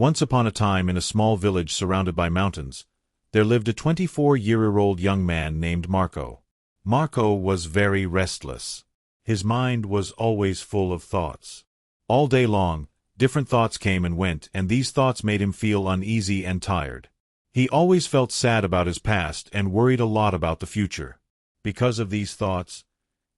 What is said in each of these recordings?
Once upon a time, in a small village surrounded by mountains, there lived a 24-year-old young man named Marco. Marco was very restless. His mind was always full of thoughts. All day long, different thoughts came and went, and these thoughts made him feel uneasy and tired. He always felt sad about his past and worried a lot about the future. Because of these thoughts,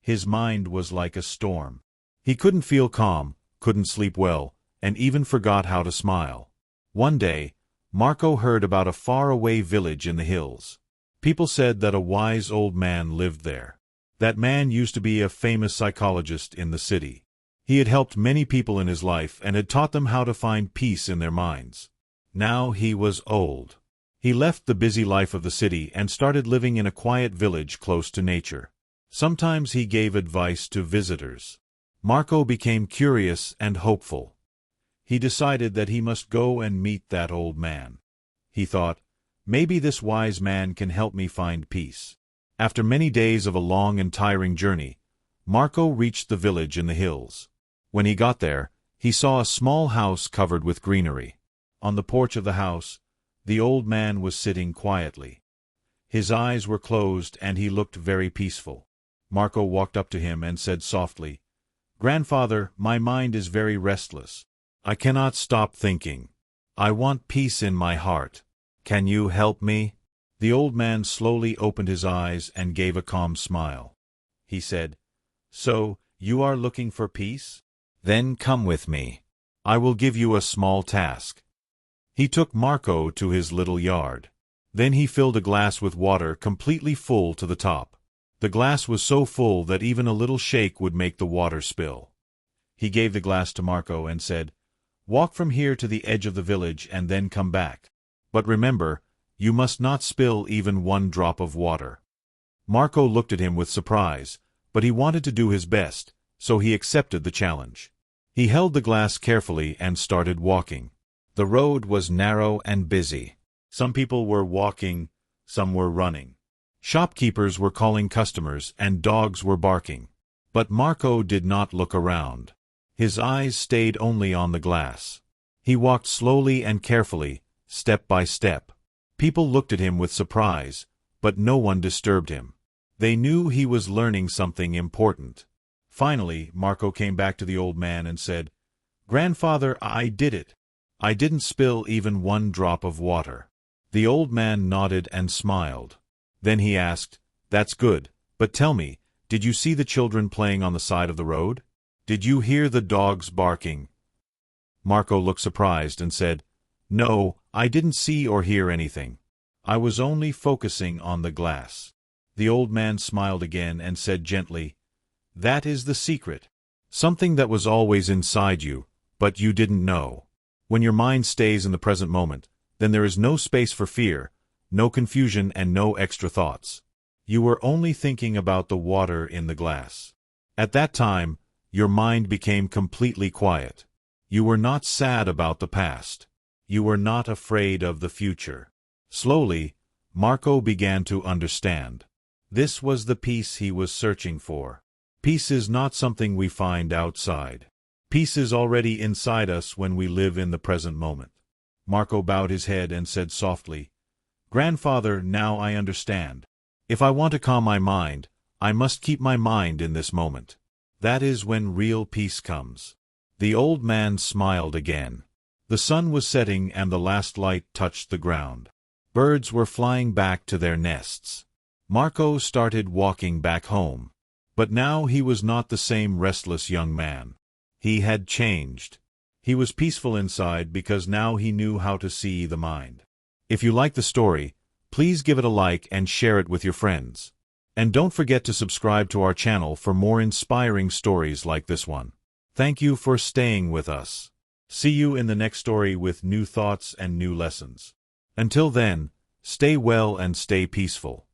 his mind was like a storm. He couldn't feel calm, couldn't sleep well, and even forgot how to smile. One day, Marco heard about a faraway village in the hills. People said that a wise old man lived there. That man used to be a famous psychologist in the city. He had helped many people in his life and had taught them how to find peace in their minds. Now he was old. He left the busy life of the city and started living in a quiet village close to nature. Sometimes he gave advice to visitors. Marco became curious and hopeful. He decided that he must go and meet that old man. He thought, maybe this wise man can help me find peace. After many days of a long and tiring journey, Marco reached the village in the hills. When he got there, he saw a small house covered with greenery. On the porch of the house, the old man was sitting quietly. His eyes were closed and he looked very peaceful. Marco walked up to him and said softly, "Grandfather, my mind is very restless. I cannot stop thinking. I want peace in my heart. Can you help me?" The old man slowly opened his eyes and gave a calm smile. He said, "So, you are looking for peace? Then come with me. I will give you a small task." He took Marco to his little yard. Then he filled a glass with water completely full to the top. The glass was so full that even a little shake would make the water spill. He gave the glass to Marco and said, "Walk from here to the edge of the village and then come back. But remember, you must not spill even one drop of water." Marco looked at him with surprise, but he wanted to do his best, so he accepted the challenge. He held the glass carefully and started walking. The road was narrow and busy. Some people were walking, some were running. Shopkeepers were calling customers and dogs were barking. But Marco did not look around. His eyes stayed only on the glass. He walked slowly and carefully, step by step. People looked at him with surprise, but no one disturbed him. They knew he was learning something important. Finally, Marco came back to the old man and said, "Grandfather, I did it. I didn't spill even one drop of water." The old man nodded and smiled. Then he asked, "That's good, but tell me, did you see the children playing on the side of the road? Did you hear the dogs barking?" Marco looked surprised and said, "No, I didn't see or hear anything. I was only focusing on the glass." The old man smiled again and said gently, "That is the secret. Something that was always inside you, but you didn't know. When your mind stays in the present moment, then there is no space for fear, no confusion and no extra thoughts. You were only thinking about the water in the glass. At that time, your mind became completely quiet. You were not sad about the past. You were not afraid of the future." Slowly, Marco began to understand. This was the peace he was searching for. Peace is not something we find outside. Peace is already inside us when we live in the present moment. Marco bowed his head and said softly, "Grandfather, now I understand. If I want to calm my mind, I must keep my mind in this moment. That is when real peace comes." The old man smiled again. The sun was setting and the last light touched the ground. Birds were flying back to their nests. Marco started walking back home. But now he was not the same restless young man. He had changed. He was peaceful inside because now he knew how to see the mind. If you like the story, please give it a like and share it with your friends. And don't forget to subscribe to our channel for more inspiring stories like this one. Thank you for staying with us. See you in the next story with new thoughts and new lessons. Until then, stay well and stay peaceful.